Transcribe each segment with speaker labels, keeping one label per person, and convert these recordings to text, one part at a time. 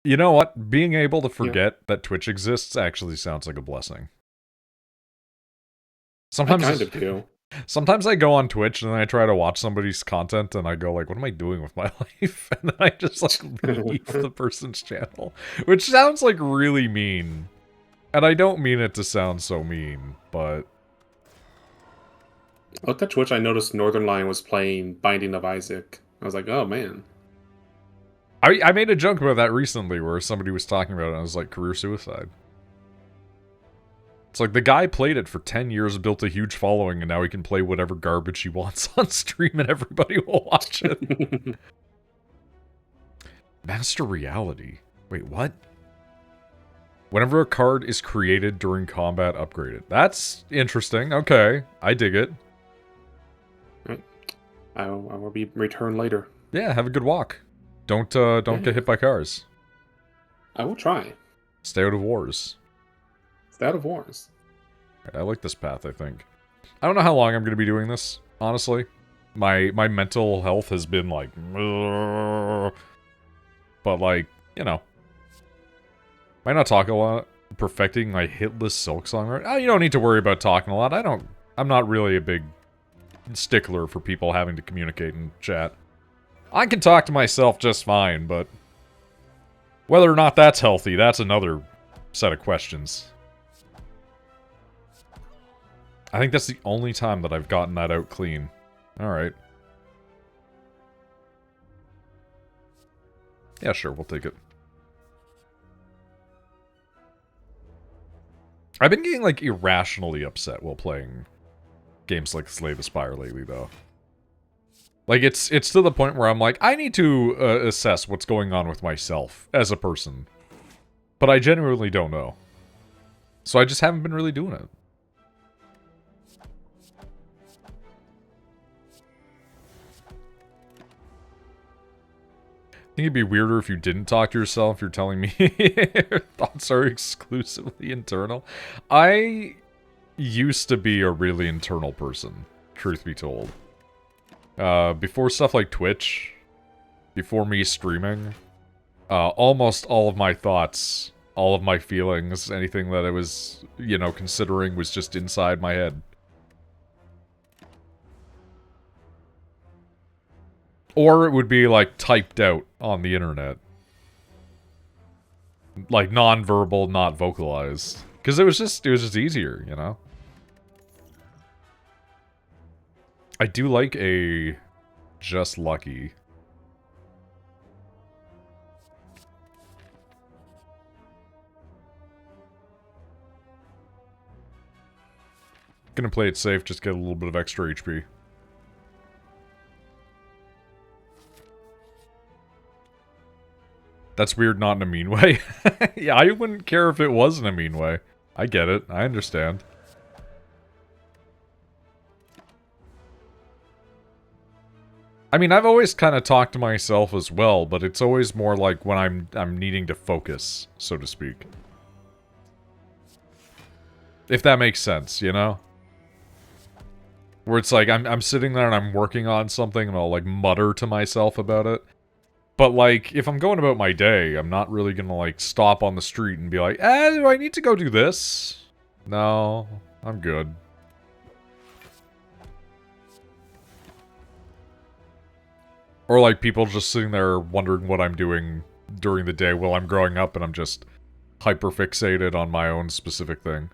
Speaker 1: You know what? Being able to
Speaker 2: Yeah,
Speaker 1: forget that Twitch exists actually sounds like a blessing.
Speaker 2: I kind
Speaker 1: Sometimes
Speaker 2: of do.
Speaker 1: sometimes I go on Twitch and then I try to watch somebody's content and I go like, what am I doing with my life? And then I just like leave the person's channel. Which sounds like really mean. And I don't mean it to sound so mean, but
Speaker 2: I looked at Twitch, I noticed Northern Lion was playing Binding of Isaac. I was like, oh man.
Speaker 1: I made a joke about that recently where somebody was talking about it and I was like, career suicide. It's like the guy played it for 10 years, built a huge following, and now he can play whatever garbage he wants on stream and everybody will watch it. Master Reality. Wait, what? Whenever a card is created during combat, upgraded. That's interesting. Okay, I dig it.
Speaker 2: Right. I will be returned later.
Speaker 1: Yeah, have a good walk. Don't get
Speaker 2: Yeah,
Speaker 1: hit by cars.
Speaker 2: I will try.
Speaker 1: Stay out of wars.
Speaker 2: It's out of wars.
Speaker 1: I like this path, I think. I don't know how long I'm going to be doing this, honestly. My mental health has been like... But like, you know. Might not talk a lot. Perfecting my hitless silk song. Right? Oh, you don't need to worry about talking a lot. I'm not really a big stickler for people having to communicate in chat. I can talk to myself just fine, but whether or not that's healthy, that's another set of questions. I think that's the only time that I've gotten that out clean. Alright. Yeah, sure, we'll take it. I've been getting, like, irrationally upset while playing games like Slay the Spire lately, though. Like, it's to the point where I'm like, I need to assess what's going on with myself as a person. But I genuinely don't know. So I just haven't been really doing it. I think it'd be weirder if you didn't talk to yourself. You're telling me your thoughts are exclusively internal. I used to be a really internal person, truth be told. Before stuff like Twitch, before me streaming, almost all of my thoughts, all of my feelings, anything that I was, you know, considering was just inside my head. Or it would be, like, typed out on the internet. Like, non-verbal, not vocalized. Because it was just easier, you know? I do like a just lucky. Gonna play it safe, just get a little bit of extra HP. That's weird, not in a mean way. Yeah, I wouldn't care if it was in a mean way. I get it. I understand. I mean, I've always kind of talked to myself as well, but it's always more like when I'm needing to focus, so to speak. If that makes sense, you know? Where it's like, I'm sitting there and I'm working on something and I'll, like, mutter to myself about it. But, like, if I'm going about my day, I'm not really gonna, like, stop on the street and be like, do I need to go do this? No, I'm good. Or, like, people just sitting there wondering what I'm doing during the day while I'm growing up and I'm just hyper-fixated on my own specific thing.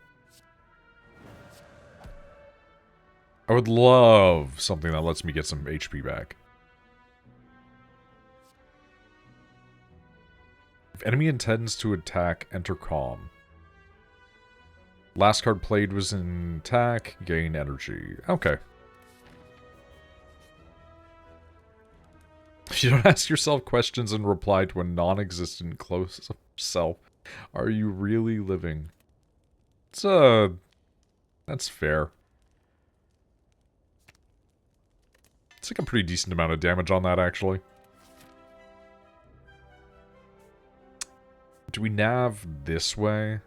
Speaker 1: I would love something that lets me get some HP back. If enemy intends to attack, enter calm. Last card played was in attack, gain energy. Okay. If you don't ask yourself questions and reply to a non-existent close self, are you really living? That's fair. It's like a pretty decent amount of damage on that, actually. Do we nav this way?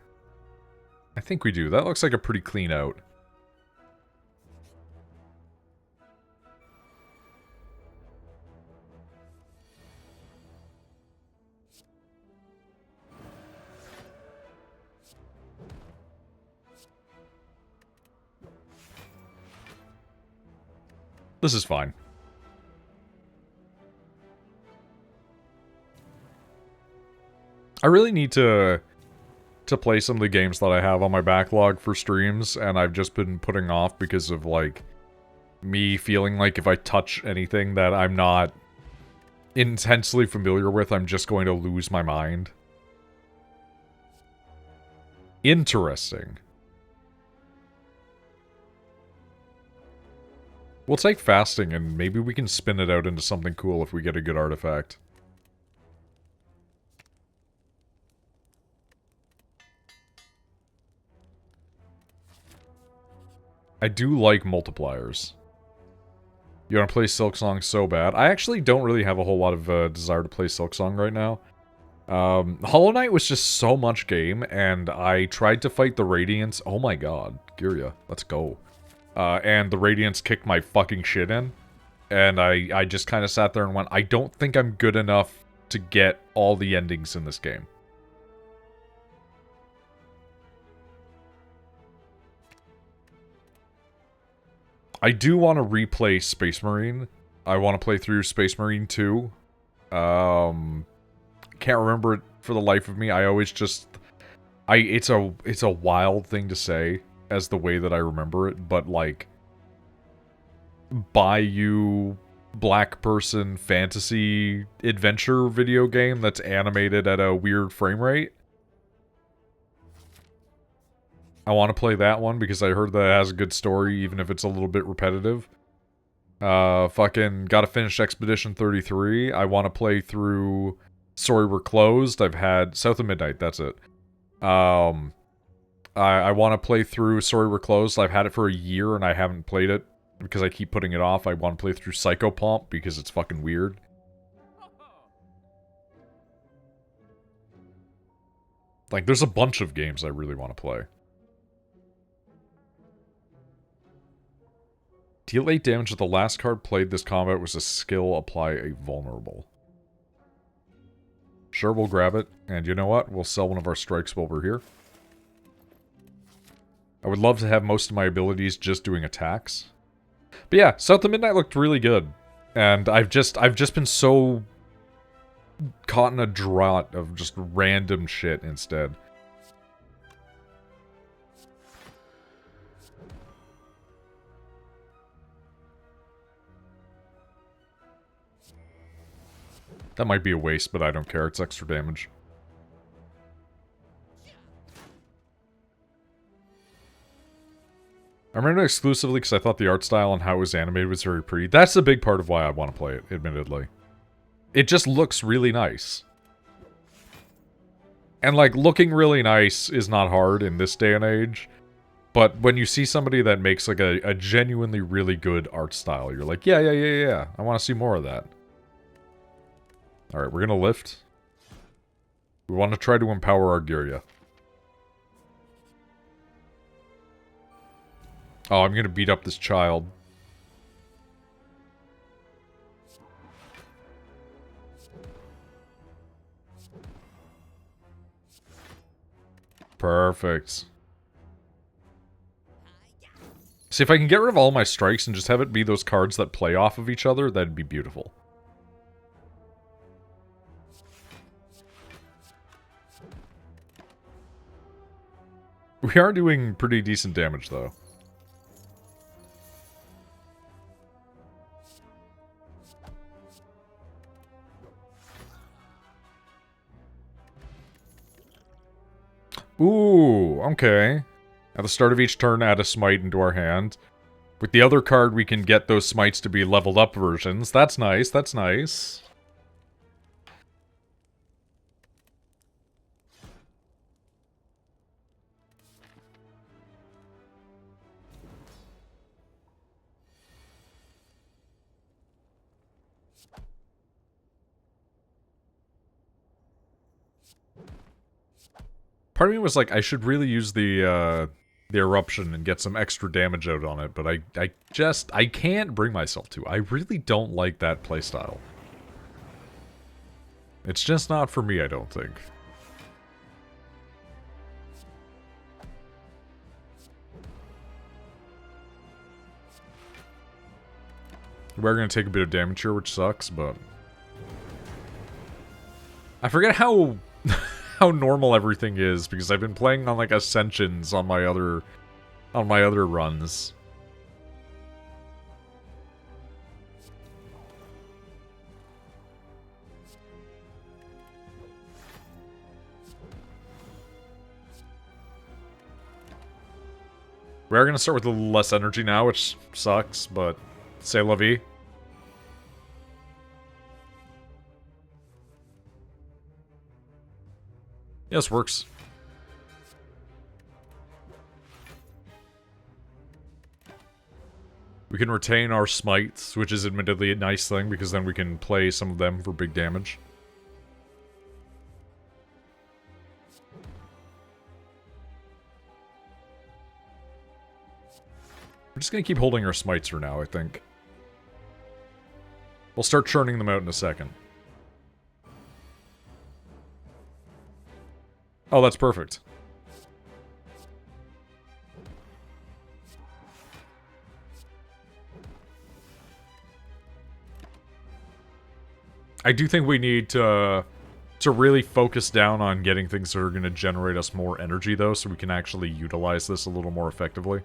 Speaker 1: I think we do. That looks like a pretty clean out. This is fine. I really need to play some of the games that I have on my backlog for streams, and I've just been putting off because of, like, me feeling like if I touch anything that I'm not intensely familiar with, I'm just going to lose my mind. Interesting. We'll take fasting, and maybe we can spin it out into something cool if we get a good artifact. I do like multipliers. You want to play Silksong so bad? I actually don't really have a whole lot of desire to play Silksong right now. Hollow Knight was just so much game, and I tried to fight the Radiants. Oh my god, Girya, let's go. And the Radiants kicked my fucking shit in. And I just kind of sat there and went, I don't think I'm good enough to get all the endings in this game. I do want to replay Space Marine. I want to play through Space Marine 2. Can't remember it for the life of me. I always just... It's a wild thing to say as the way that I remember it, but like... Bayou black person fantasy adventure video game that's animated at a weird frame rate. I want to play that one because I heard that it has a good story, even if it's a little bit repetitive. Fucking gotta finish Expedition 33. I want to play through Sorry We're Closed. I've had South of Midnight, that's it. I want to play through Sorry We're Closed. I've had it for a year and I haven't played it because I keep putting it off. I want to play through Psychopomp because it's fucking weird. Like, there's a bunch of games I really want to play. Deal 8 damage with the last card played this combat was a skill, apply a vulnerable. Sure, we'll grab it. And you know what? We'll sell one of our strikes while we're here. I would love to have most of my abilities just doing attacks. But yeah, South of Midnight looked really good. And I've just been so caught in a drought of just random shit instead. That might be a waste, but I don't care. It's extra damage. I remember it exclusively because I thought the art style and how it was animated was very pretty. That's a big part of why I want to play it, admittedly. It just looks really nice. And, like, looking really nice is not hard in this day and age. But when you see somebody that makes, like, a genuinely really good art style, you're like, yeah. I want to see more of that. Alright, we're gonna lift. We want to try to empower our Girya. Oh, I'm gonna beat up this child. Perfect. See, if I can get rid of all my strikes and just have it be those cards that play off of each other, that'd be beautiful. We are doing pretty decent damage, though. Ooh, okay. At the start of each turn, add a smite into our hand. With the other card, we can get those smites to be leveled up versions. That's nice, that's nice. Part of me was like, I should really use the eruption and get some extra damage out on it, but I can't bring myself to. I really don't like that playstyle. It's just not for me, I don't think. We're going to take a bit of damage here, which sucks, but... I forget how how normal everything is, because I've been playing on, like, Ascensions on my other runs. We are going to start with a little less energy now, which sucks, but c'est la vie. Yes, works. We can retain our smites, which is admittedly a nice thing, because then we can play some of them for big damage. We're just going to keep holding our smites for now, I think. We'll start churning them out in a second. Oh, that's perfect. I do think we need to really focus down on getting things that are going to generate us more energy, though, so we can actually utilize this a little more effectively.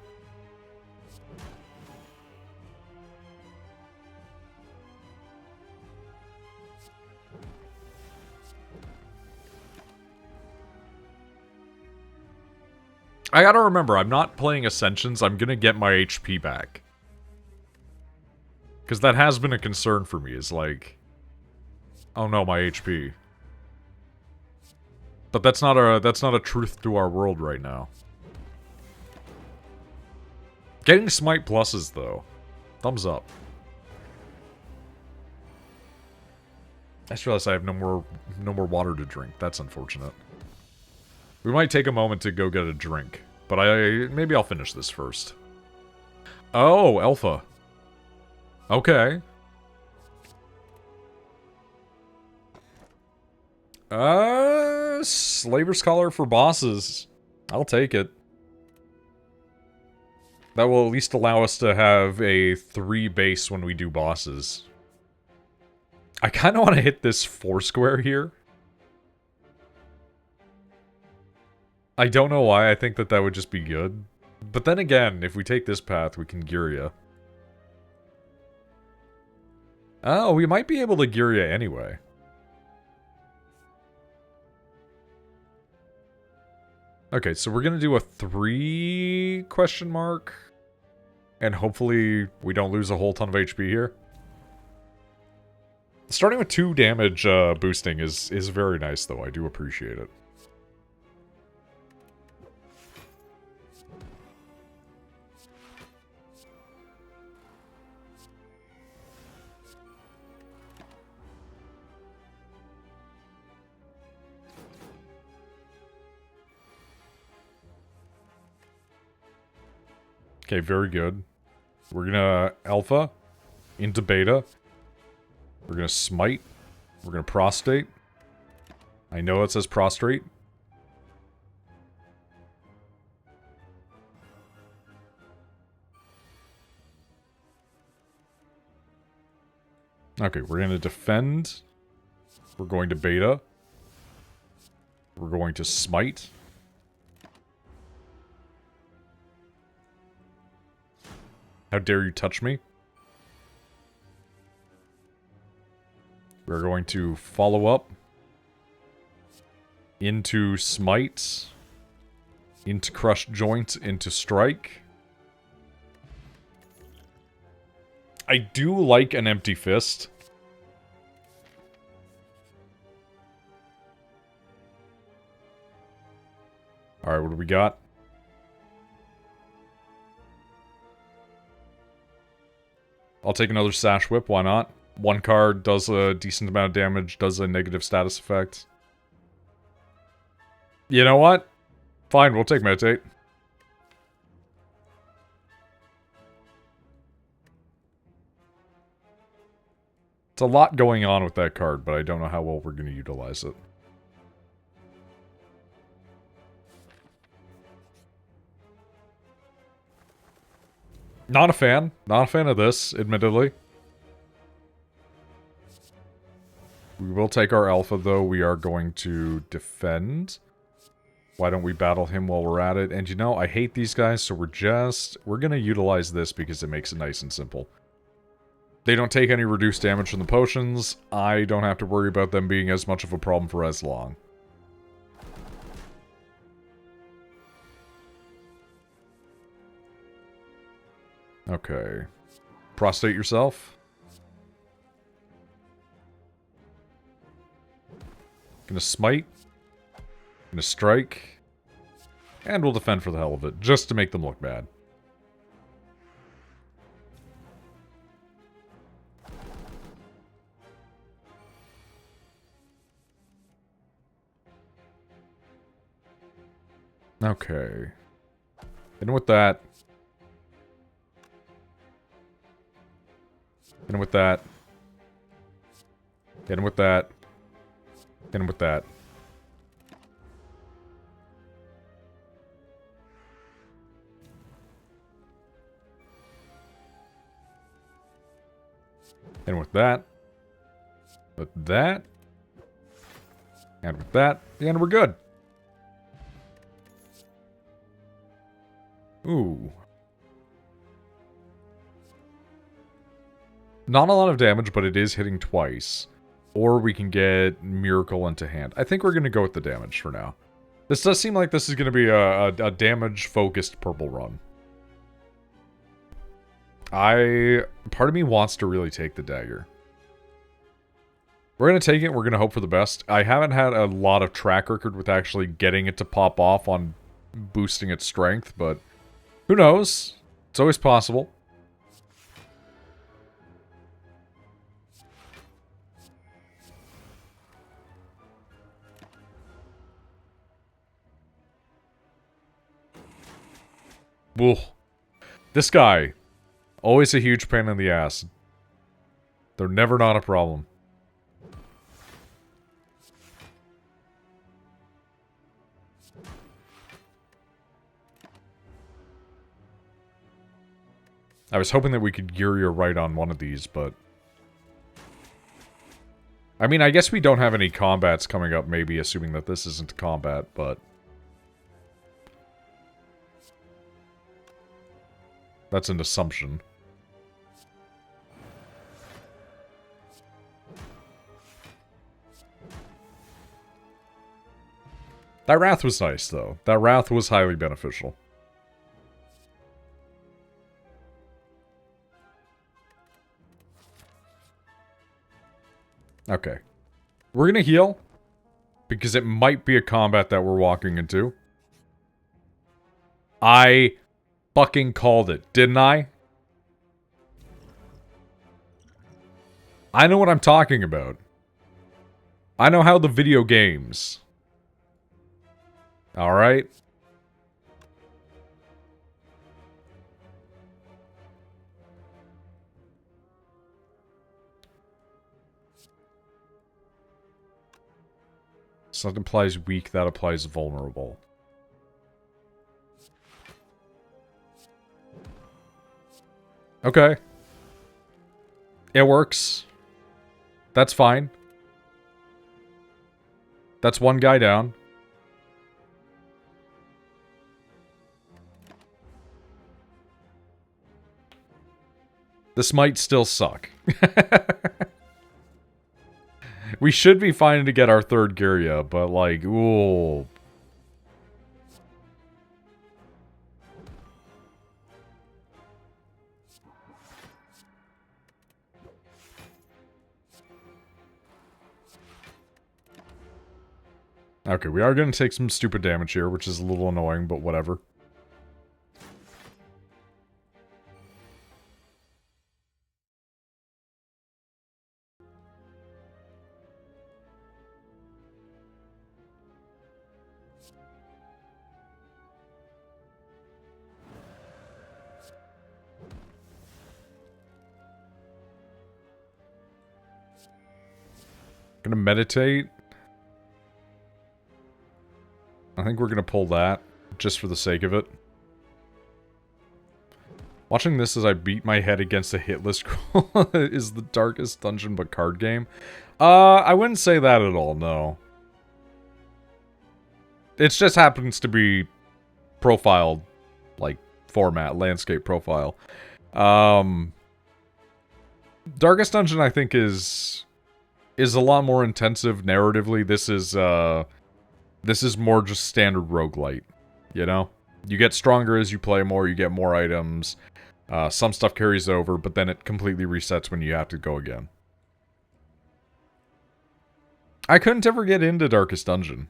Speaker 1: I gotta remember, I'm not playing Ascensions, I'm gonna get my HP back. Because that has been a concern for me, is like... Oh no, my HP. But that's not a truth to our world right now. Getting Smite pluses, though. Thumbs up. I just realized I have no more water to drink. That's unfortunate. We might take a moment to go get a drink, but maybe I'll finish this first. Oh, Alpha. Okay. Slaver's Collar for bosses. I'll take it. That will at least allow us to have a 3 base when we do bosses. I kind of want to hit this 4 square here. I don't know why, I think that would just be good. But then again, if we take this path, we can Girya. Oh, we might be able to Girya anyway. Okay, so we're gonna do a 3 question mark. And hopefully we don't lose a whole ton of HP here. Starting with 2 damage boosting is very nice, though. I do appreciate it. Okay, very good. We're gonna Alpha into Beta. We're gonna Smite. We're gonna Prostate. I know it says Prostrate. Okay, we're gonna Defend. We're going to Beta. We're going to Smite. How dare you touch me? We're going to follow up into Smite, into Crush Joint, into Strike. I do like an Empty Fist. Alright, what do we got? I'll take another Sash Whip, why not? 1 card does a decent amount of damage, does a negative status effect. You know what? Fine, we'll take Meditate. It's a lot going on with that card, but I don't know how well we're going to utilize it. Not a fan. Not a fan of this, admittedly. will take our alpha, though. We are going to defend. Why don't we battle him while we're at it? And you know, I hate these guys, so we're going to utilize this because it makes it nice and simple. They don't take any reduced damage from the potions. I don't have to worry about them being as much of a problem for as long. Okay. Prostate yourself. Gonna smite. Gonna strike. And we'll defend for the hell of it, just to make them look bad. Okay. In with that. In with that. In with that. In with that. And with that. With that. And with that. And we're good. Ooh. Not a lot of damage, but it is hitting twice. Or we can get Miracle into hand. I think we're going to go with the damage for now. This does seem like this is going to be a damage-focused purple run. Part of me wants to really take the dagger. We're going to take it. We're going to hope for the best. I haven't had a lot of track record with actually getting it to pop off on boosting its strength, but who knows? It's always possible. Ugh. This guy. Always a huge pain in the ass. They're never not a problem. I was hoping that we could Gyria right on one of these, but... I mean, I guess we don't have any combats coming up, maybe, assuming that this isn't combat, but... That's an assumption. That Wrath was nice, though. That Wrath was highly beneficial. Okay. We're gonna heal. Because it might be a combat that we're walking into. I fucking called it, didn't I? I know what I'm talking about. I know how the video games. Alright? So that implies weak, that applies vulnerable. Okay. It works. That's fine. That's one guy down. This might still suck. We should be fine to get our third Gyria, but like, ooh. Okay, we are going to take some stupid damage here, which is a little annoying, but whatever. Gonna meditate. I think we're gonna pull that, just for the sake of it. Watching this as I beat my head against a hit list scroll is the darkest dungeon but card game. I wouldn't say that at all, no. It just happens to be profiled, like, format, landscape profile. Darkest Dungeon, I think, is a lot more intensive narratively. This is more just standard roguelite, you know? You get stronger as you play more, you get more items. Some stuff carries over, but then it completely resets when you have to go again. I couldn't ever get into Darkest Dungeon.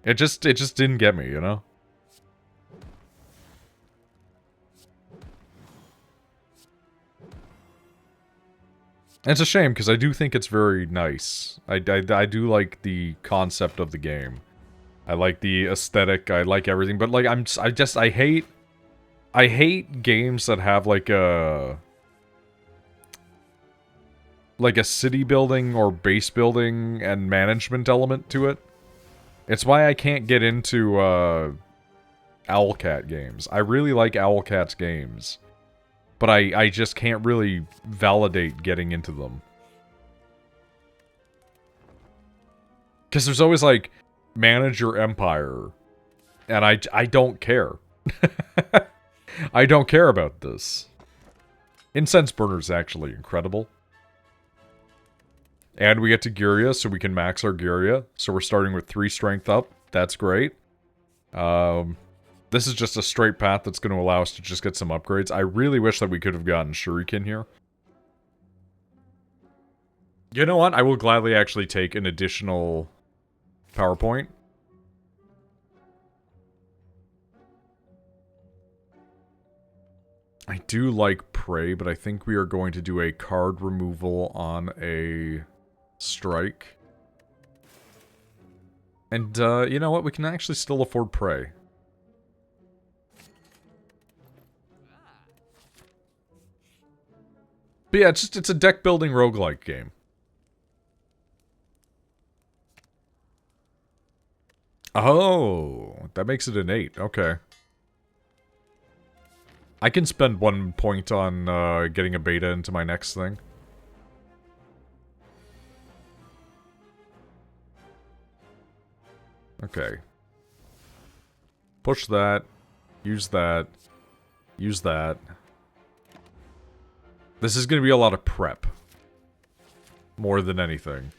Speaker 1: It just didn't get me, you know? And it's a shame, because I do think it's very nice. I do like the concept of the game. I like the aesthetic, I like everything, but like, I hate games that have like a city building or base building and management element to it. It's why I can't get into Owlcat games. I really like Owlcat's games, but I just can't really validate getting into them. Because there's always like, manage your empire, and I don't care. I don't care about this. Incense Burner is actually incredible. And we get to Gyria, so we can max our Gyria. So we're starting with 3 strength up. That's great. This is just a straight path that's going to allow us to just get some upgrades. I really wish that we could have gotten Shuriken here. You know what? I will gladly actually take an additional PowerPoint. I do like Prey, but I think we are going to do a card removal on a strike. And, you know what? We can actually still afford Prey. But yeah, it's a deck-building roguelike game. Oh, that makes it an 8. Okay. I can spend 1 point on getting a beta into my next thing. Okay. Push that. Use that. Use that. This is going to be a lot of prep. More than anything.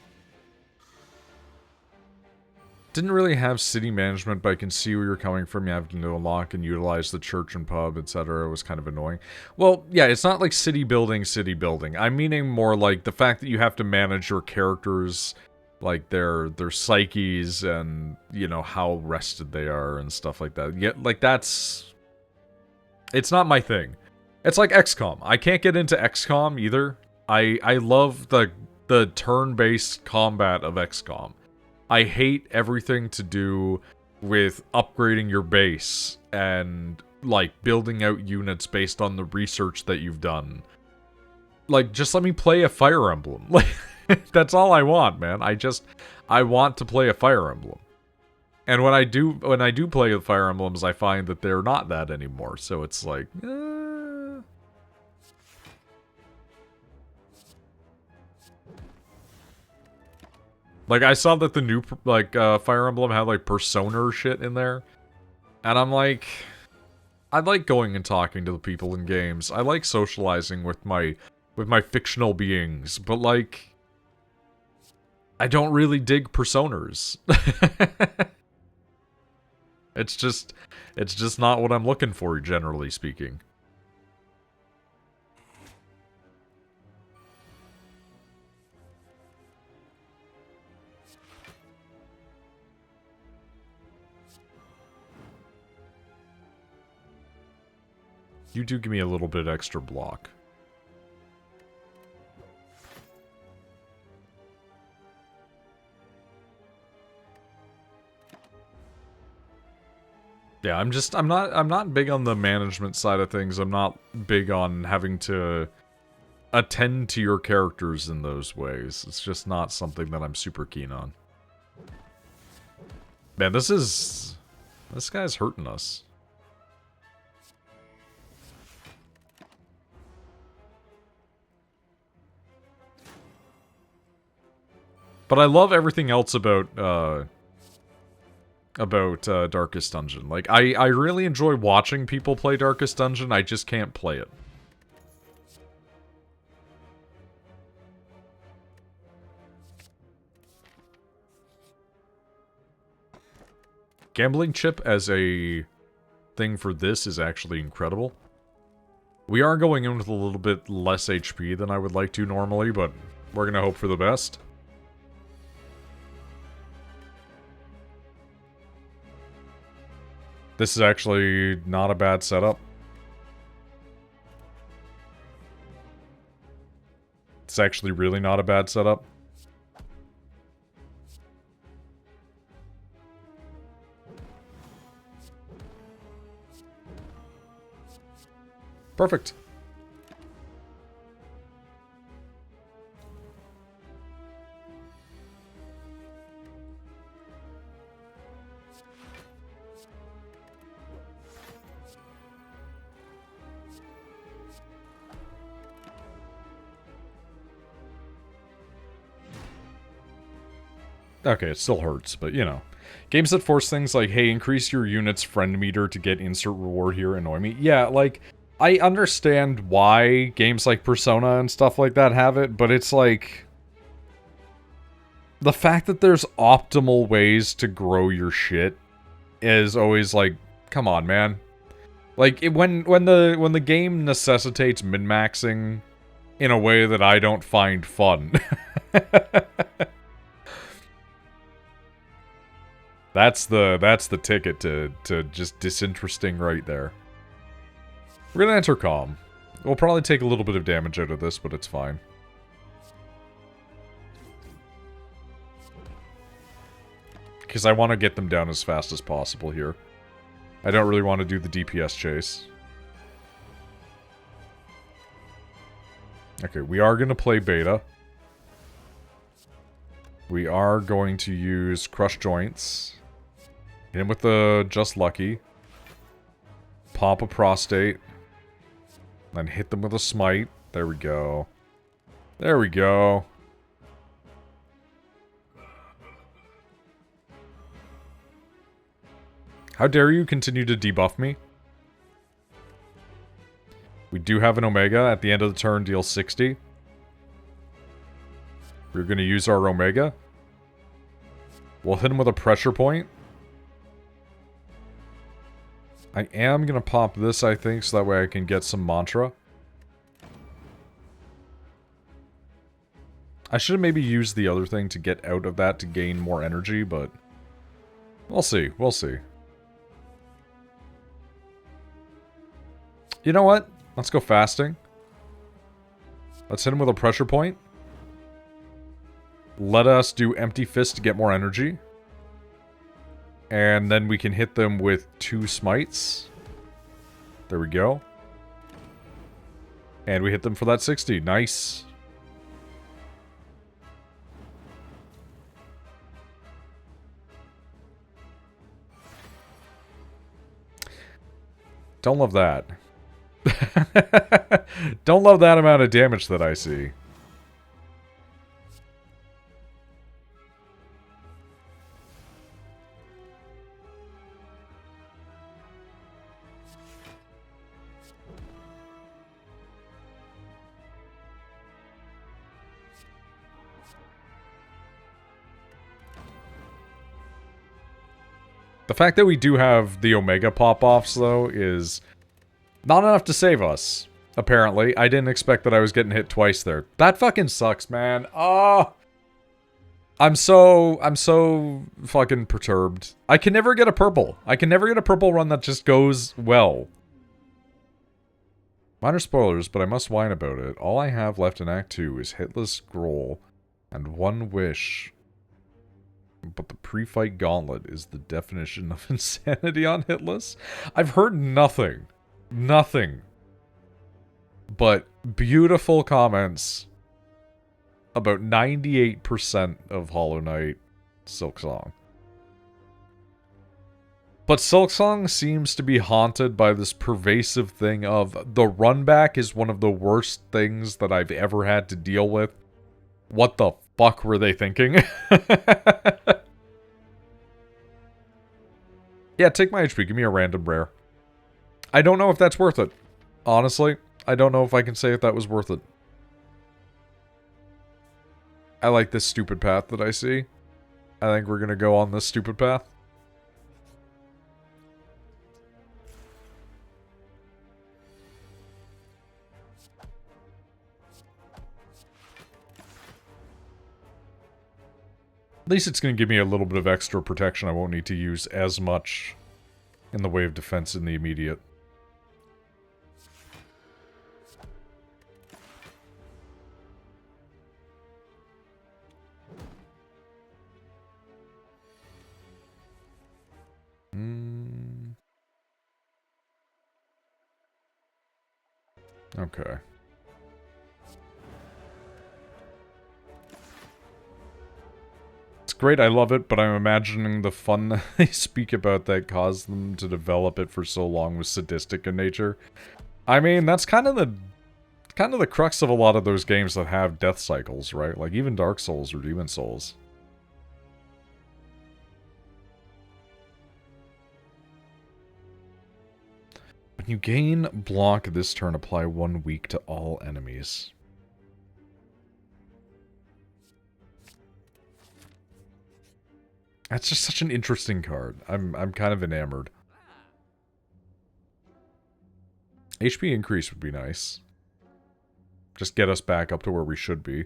Speaker 1: Didn't really have city management, but I can see where you're coming from. You have to unlock and utilize the church and pub, etc. It was kind of annoying. Well, yeah, it's not like city building. I'm meaning more like the fact that you have to manage your characters, like their psyches and, you know, how rested they are and stuff like that. Yeah, like that's... It's not my thing. It's like XCOM. I can't get into XCOM either. I love the turn-based combat of XCOM. I hate everything to do with upgrading your base and, like, building out units based on the research that you've done. Like, just let me play a Fire Emblem. Like, that's all I want, man. I want to play a Fire Emblem. And when I do play the Fire Emblems, I find that they're not that anymore. So it's like, Like, I saw that the new, like, Fire Emblem had, like, persona shit in there. And I'm like... I like going and talking to the people in games. I like socializing with my fictional beings. But, like... I don't really dig personas. It's just not what I'm looking for, generally speaking. You do give me a little bit extra block. Yeah, I'm not big on the management side of things. I'm not big on having to attend to your characters in those ways. It's just not something that I'm super keen on. Man, this guy's hurting us. But I love everything else about Darkest Dungeon. Like, I really enjoy watching people play Darkest Dungeon, I just can't play it. Gambling chip as a thing for this is actually incredible. We are going in with a little bit less HP than I would like to normally, but we're gonna hope for the best. This is actually not a bad setup. It's actually really not a bad setup. Perfect. Okay, it still hurts, but you know. Games that force things like, hey, increase your unit's friend meter to get insert reward here annoy me. Yeah, like, I understand why games like Persona and stuff like that have it, but it's like... The fact that there's optimal ways to grow your shit is always like, come on, man. Like, when the game necessitates min-maxing in a way that I don't find fun... That's the ticket to just disinteresting right there. We're gonna enter calm. We'll probably take a little bit of damage out of this, but it's fine. Because I want to get them down as fast as possible here. I don't really want to do the DPS chase. Okay, we are gonna play beta. We are going to use Crush Joints. Hit him with the Just Lucky. Pop a Prostate. Then hit them with a Smite. There we go. There we go. How dare you continue to debuff me? We do have an Omega. At the end of the turn, deal 60. We're going to use our Omega. We'll hit him with a pressure point. I am going to pop this, I think, so that way I can get some Mantra. I should have maybe used the other thing to get out of that to gain more energy, but... We'll see, we'll see. You know what? Let's go fasting. Let's hit him with a pressure point. Let us do Empty Fist to get more energy. And then we can hit them with 2 smites. There we go. And we hit them for that 60. Nice. Don't love that. Don't love that amount of damage that I see. The fact that we do have the Omega pop-offs, though, is not enough to save us, apparently. I didn't expect that I was getting hit twice there. That fucking sucks, man. Oh! I'm so fucking perturbed. I can never get a purple. I can never get a purple run that just goes well. Minor spoilers, but I must whine about it. All I have left in Act 2 is Hitless Scroll and 1 wish. But the pre-fight gauntlet is the definition of insanity on Hitless. I've heard nothing. Nothing. But beautiful comments about 98% of Hollow Knight Silksong. But Silksong seems to be haunted by this pervasive thing of the run back is one of the worst things that I've ever had to deal with. What the fuck were they thinking? Yeah, take my HP. Give me a random rare. I don't know if that's worth it. Honestly, I don't know if I can say if that was worth it. I like this stupid path that I see. I think we're gonna go on this stupid path. At least it's going to give me a little bit of extra protection. I won't need to use as much in the way of defense in the immediate. Okay. It's great, I love it, but I'm imagining the fun that they speak about that caused them to develop it for so long was sadistic in nature. I mean, that's kind of the crux of a lot of those games that have death cycles, right? Like even Dark Souls or Demon Souls. When you gain block this turn, apply 1 week to all enemies. That's just such an interesting card. I'm kind of enamored. HP increase would be nice. Just get us back up to where we should be.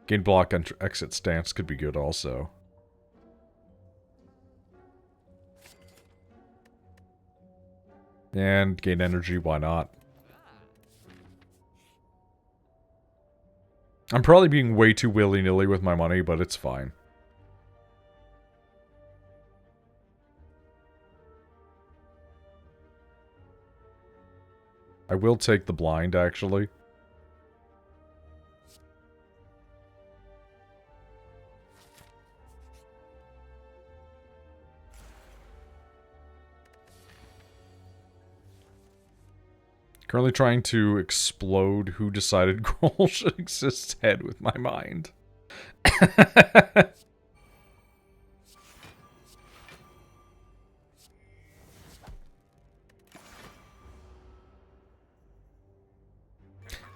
Speaker 1: Gain block and exit stance could be good also. And gain energy, why not? I'm probably being way too willy-nilly with my money, but it's fine. I will take the blind, actually. Currently trying to explode who decided Grohl should exist head with my mind.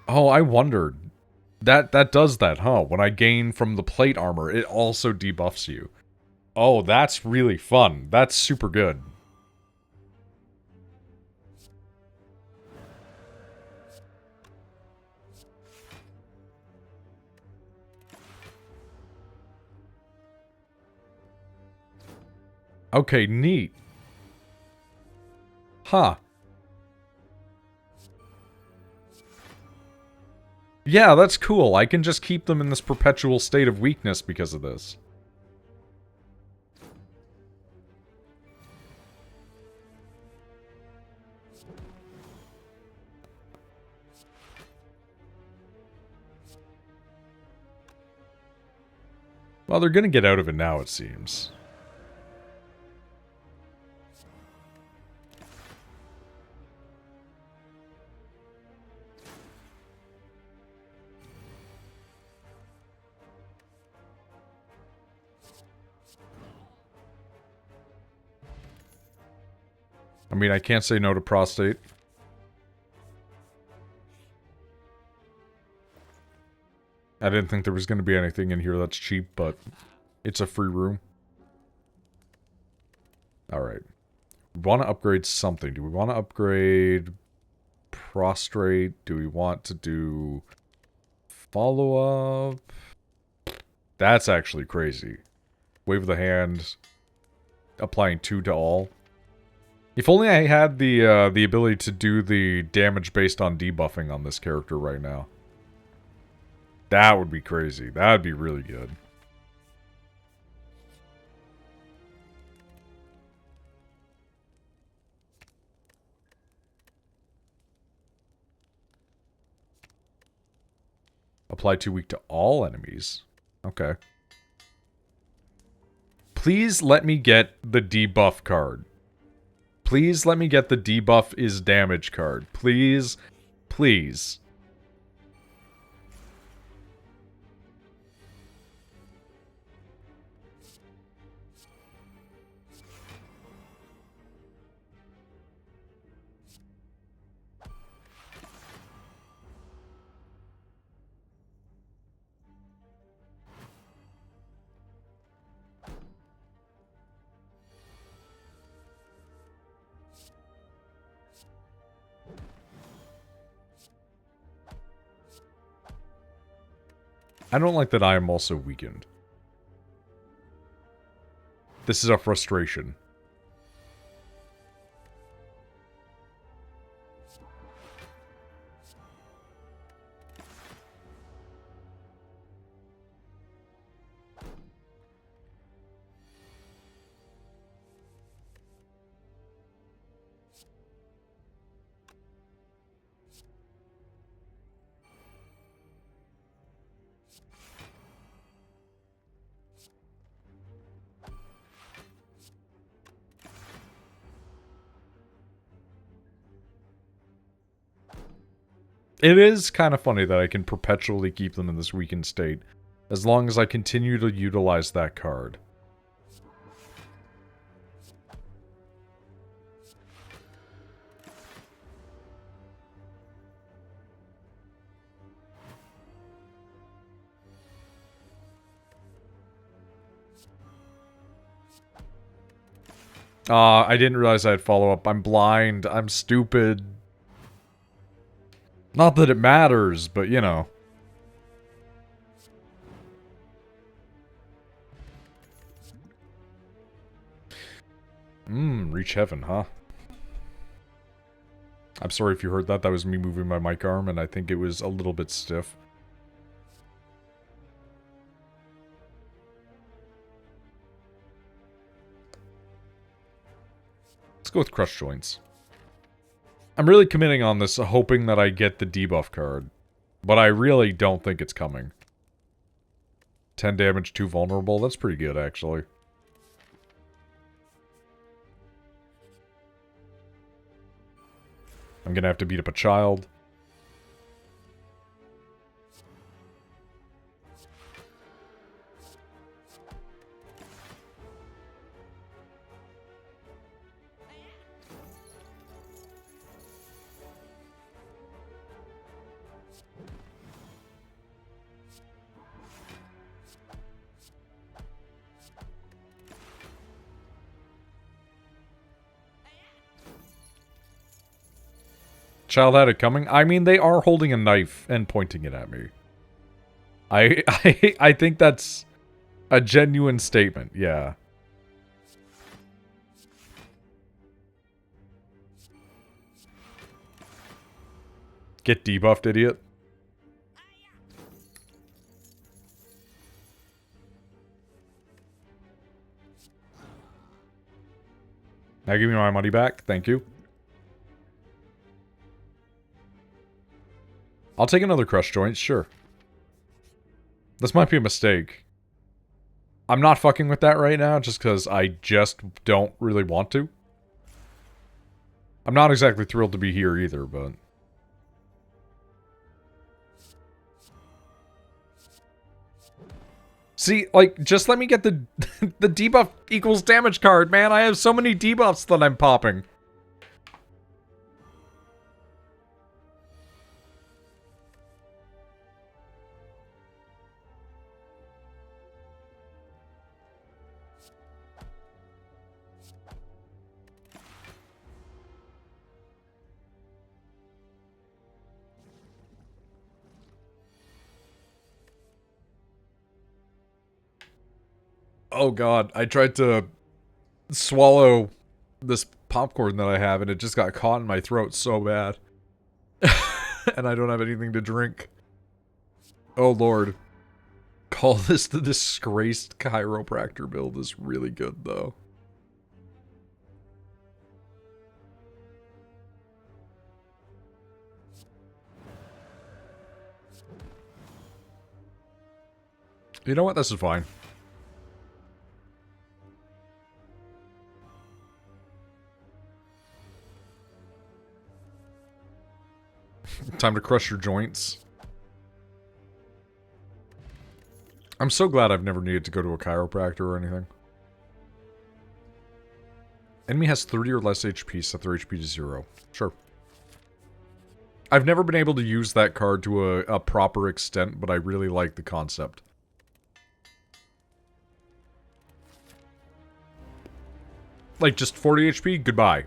Speaker 1: Oh, I wondered. That does that, huh? When I gain from the plate armor, it also debuffs you. Oh, that's really fun. That's super good. Okay, neat. Huh. Yeah, that's cool. I can just keep them in this perpetual state of weakness because of this. Well, they're gonna get out of it now, it seems. I mean, I can't say no to prostate. I didn't think there was going to be anything in here that's cheap, but it's a free room. Alright. We want to upgrade something. Do we want to upgrade prostrate? Do we want to do follow-up? That's actually crazy. Wave of the hand. Applying 2 to all. If only I had the ability to do the damage based on debuffing on this character right now. That would be crazy. That would be really good. Apply 2 weak to all enemies. Okay. Please let me get the debuff card. Please let me get the debuff is damage card. Please. Please. I don't like that I am also weakened. This is a frustration. It is kind of funny that I can perpetually keep them in this weakened state, as long as I continue to utilize that card. I didn't realize I had follow-up. I'm blind. I'm stupid. Not that it matters, but you know. Reach heaven, huh? I'm sorry if you heard that. That was me moving my mic arm, and I think it was a little bit stiff. Let's go with Crush Joints. I'm really committing on this, hoping that I get the debuff card. But I really don't think it's coming. 10 damage, 2 vulnerable. That's pretty good, actually. I'm gonna have to beat up a child. Child had it coming? I mean, they are holding a knife and pointing it at me. I think that's a genuine statement, yeah. Get debuffed, idiot. Now give me my money back, thank you. I'll take another Crush Joint, sure. This might be a mistake. I'm not fucking with that right now, just because I just don't really want to. I'm not exactly thrilled to be here either, but... See, like, just let me get the the debuff equals damage card, man. I have so many debuffs that I'm popping. Oh god, I tried to swallow this popcorn that I have and it just got caught in my throat so bad. And I don't have anything to drink. Oh lord. Call this the disgraced chiropractor build is really good though. You know what? This is fine. Time to crush your joints. I'm so glad I've never needed to go to a chiropractor or anything. Enemy has 30 or less HP, set their HP to 0. Sure. I've never been able to use that card to a proper extent, but I really like the concept. Like, just 40 HP? Goodbye.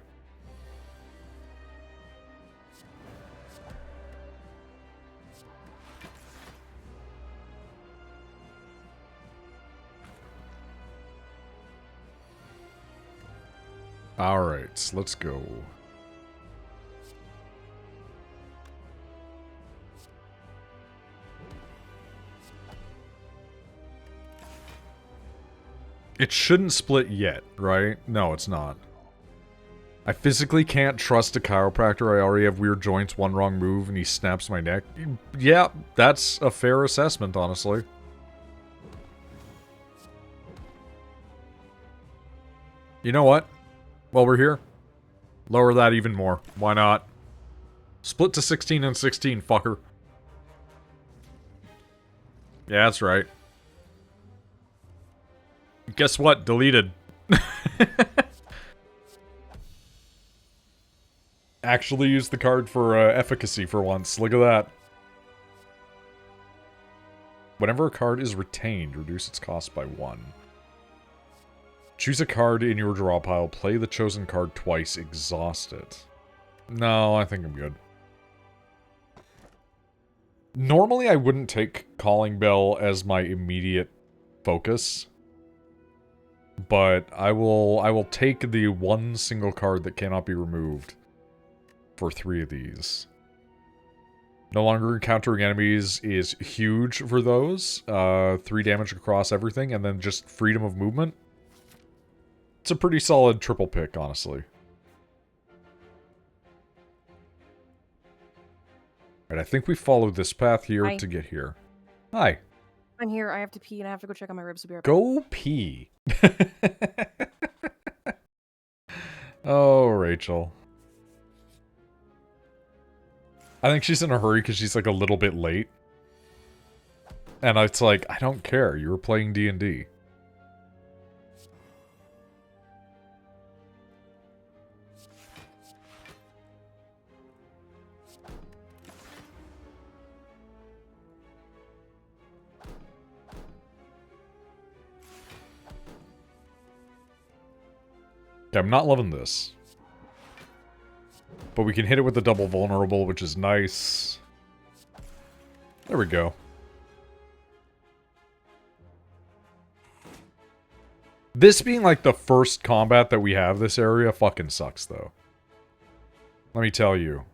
Speaker 1: Alright, let's go. It shouldn't split yet, right? No, it's not. I physically can't trust a chiropractor. I already have weird joints, one wrong move, and he snaps my neck. Yeah, that's a fair assessment, honestly. You know what? While we're here, lower that even more. Why not? Split to 16 and 16, fucker. Yeah, that's right. Guess what? Deleted. Actually use the card for efficacy for once. Look at that. Whenever a card is retained, reduce its cost by 1. Choose a card in your draw pile, play the chosen card twice, exhaust it. No, I think I'm good. Normally I wouldn't take Calling Bell as my immediate focus. But I will take the one single card that cannot be removed for 3 of these. No longer encountering enemies is huge for those. 3 damage across everything, and then just freedom of movement. It's a pretty solid triple pick, honestly. Alright, I think we followed this path here to get here. Hi.
Speaker 3: I'm here. I have to pee and I have to go check on my ribs.
Speaker 1: Go pee. Oh, Rachel. I think she's in a hurry because she's like a little bit late. And it's like, I don't care. You were playing D&D. Okay, I'm not loving this. But we can hit it with the double vulnerable, which is nice. There we go. This being like the first combat that we have this area fucking sucks, though. Let me tell you.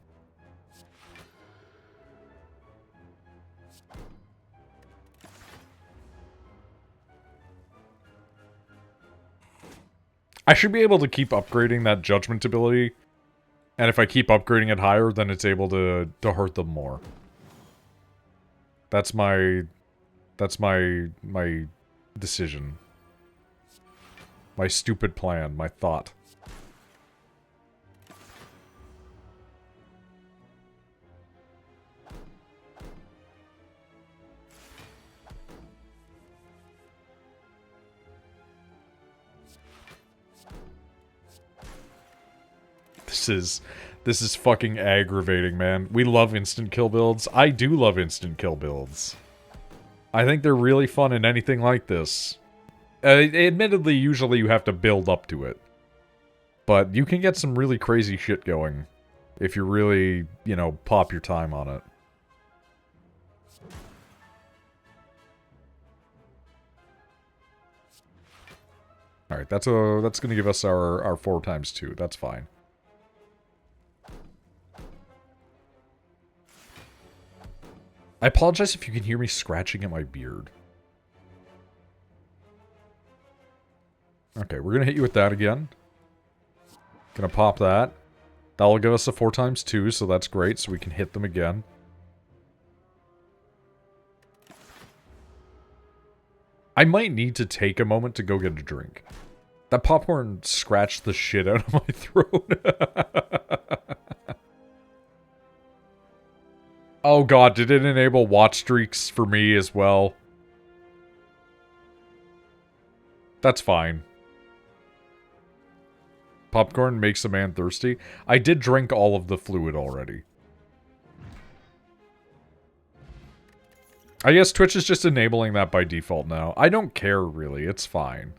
Speaker 1: I should be able to keep upgrading that judgment ability. And if I keep upgrading it higher, then it's able to hurt them more. That's my decision. My stupid plan, my thought. This is fucking aggravating, man. We love instant kill builds. I do love instant kill builds. I think they're really fun in anything like this. Admittedly, usually you have to build up to it. But you can get some really crazy shit going. If you really, you know, pop your time on it. Alright, that's gonna give us our 4 times 2. That's fine. I apologize if you can hear me scratching at my beard. Okay, we're gonna hit you with that again. Gonna pop that. That'll give us a 4 times 2, so that's great, so we can hit them again. I might need to take a moment to go get a drink. That popcorn scratched the shit out of my throat. Oh god, did it enable watch streaks for me as well? That's fine. Popcorn makes a man thirsty. I did drink all of the fluid already. I guess Twitch is just enabling that by default now. I don't care, really. It's fine.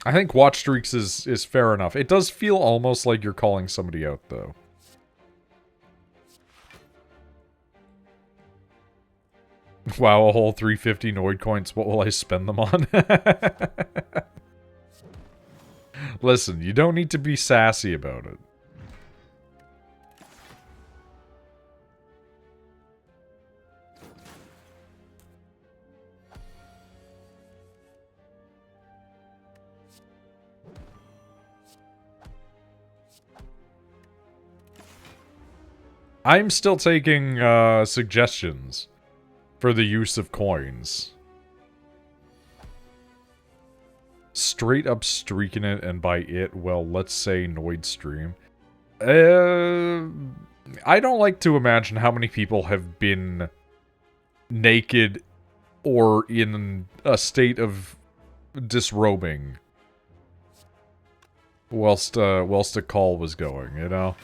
Speaker 1: I think watch streaks is fair enough. It does feel almost like you're calling somebody out, though. Wow, a whole 350 Noid coins. What will I spend them on? Listen, you don't need to be sassy about it. I'm still taking suggestions for the use of coins. Straight up streaking it, and by it, well, let's say Noid stream. I don't like to imagine how many people have been naked or in a state of disrobing whilst a call was going, you know?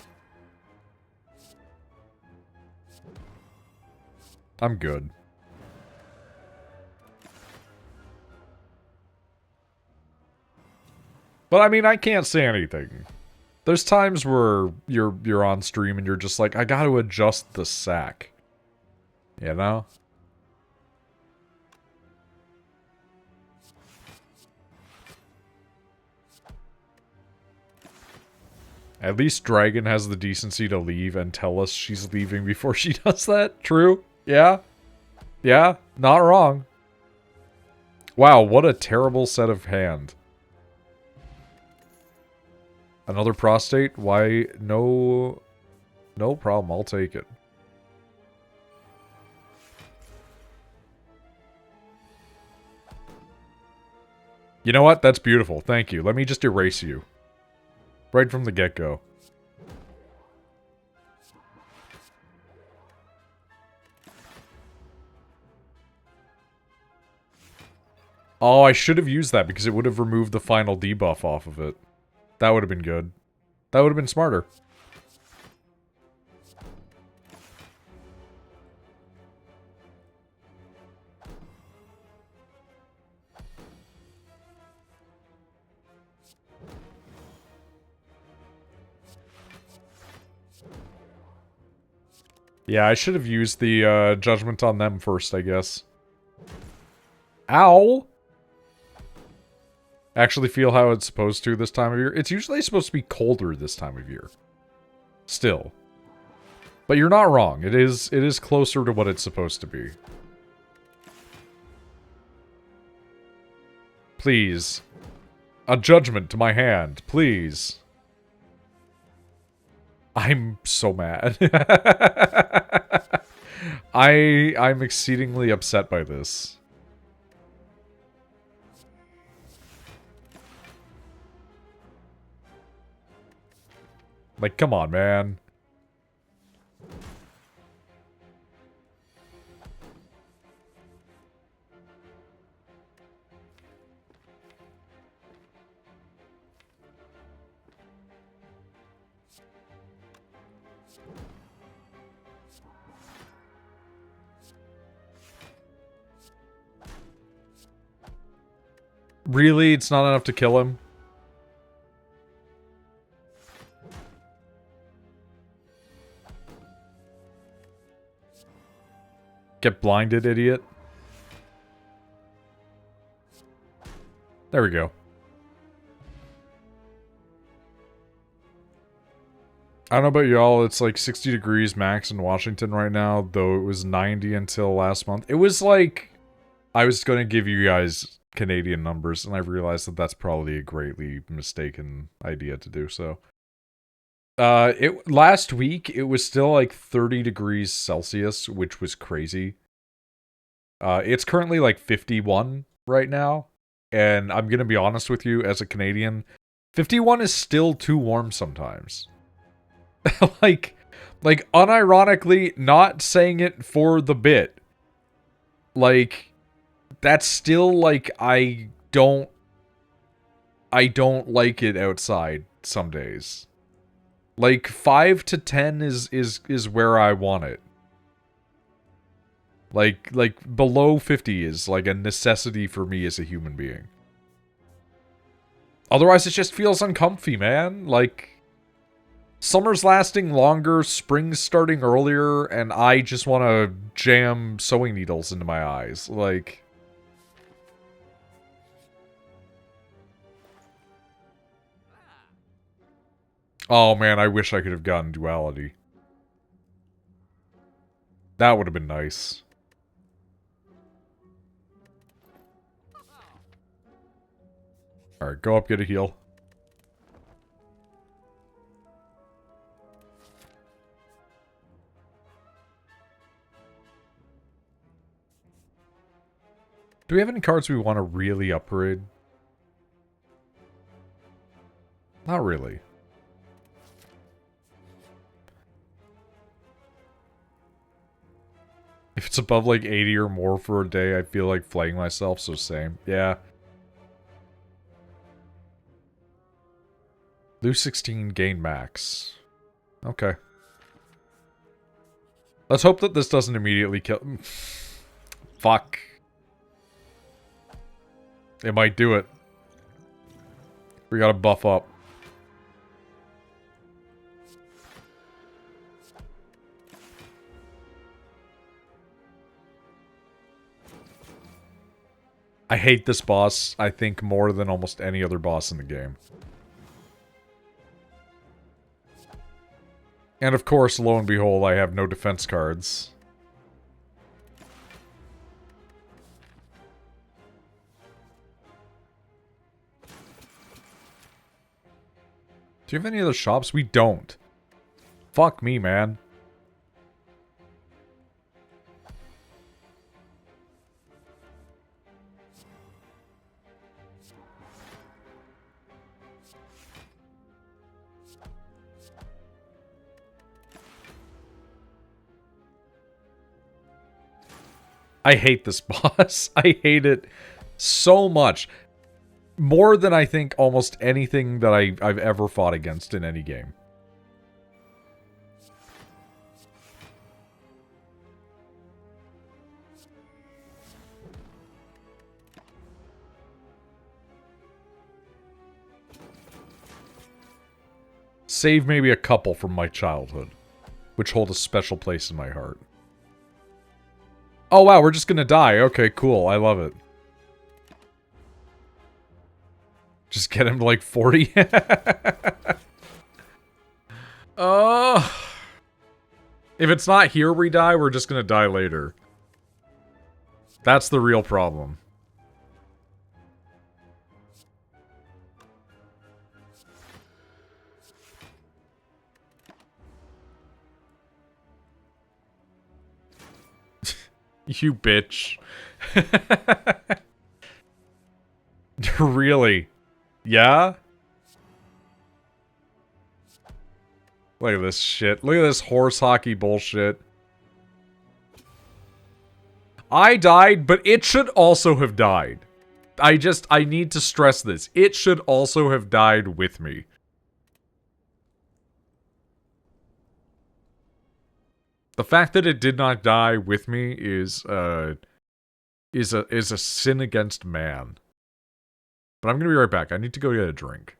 Speaker 1: I'm good. But I mean, I can't say anything. There's times where you're on stream and you're just like, I gotta adjust the sack. You know? At least Dragon has the decency to leave and tell us she's leaving before she does that. True? Yeah? Yeah? Not wrong. Wow, what a terrible set of hand. Another prostate? Why, no... No problem, I'll take it. You know what? That's beautiful. Thank you. Let me just erase you. Right from the get-go. Oh, I should have used that because it would have removed the final debuff off of it. That would have been good. That would have been smarter. Yeah, I should have used the judgment on them first, I guess. Ow! Actually feel how it's supposed to this time of year. It's usually supposed to be colder this time of year. Still. But you're not wrong. It is closer to what it's supposed to be. Please. A judgment to my hand, please. I'm so mad. I'm exceedingly upset by this. Like, come on, man. Really? It's not enough to kill him? Get blinded, idiot. There we go. I don't know about y'all, it's like 60 degrees max in Washington right now, though it was 90 until last month. It was like... I was going to give you guys Canadian numbers, and I realized that that's probably a greatly mistaken idea to do so. Last week, it was still like 30 degrees Celsius, which was crazy. It's currently like 51 right now, and I'm going to be honest with you, as a Canadian, 51 is still too warm sometimes. like, unironically, not saying it for the bit. Like... That's still, like, I don't like it outside some days. Like, 5 to 10 is where I want it. Like, below 50 is, like, a necessity for me as a human being. Otherwise, it just feels uncomfy, man. Like, Summer's lasting longer, spring's starting earlier, and I just want to jam sewing needles into my eyes. Like... Oh man, I wish I could have gotten duality. That would have been nice. Alright, go up, get a heal. Do we have any cards we want to really upgrade? Not really. If it's above like 80 or more for a day, I feel like flaying myself, so same. Yeah. Lose 16, gain max. Okay. Let's hope that this doesn't immediately kill... Fuck. It might do it. We gotta buff up. I hate this boss, I think, more than almost any other boss in the game. And of course, lo and behold, I have no defense cards. Do you have any other shops? We don't. Fuck me, man. I hate this boss. I hate it so much. More than I think almost anything that I've ever fought against in any game. Save maybe a couple from my childhood, which hold a special place in my heart. Oh wow, we're just gonna die. Okay, cool. I love it. Just get him to like 40. If it's not here we die, we're just gonna die later. That's the real problem. You bitch. Really? Yeah? Look at this shit. Look at this horse hockey bullshit. I died, but it should also have died. I need to stress this. It should also have died with me. The fact that it did not die with me is a sin against man. But I'm gonna be right back. I need to go get a drink.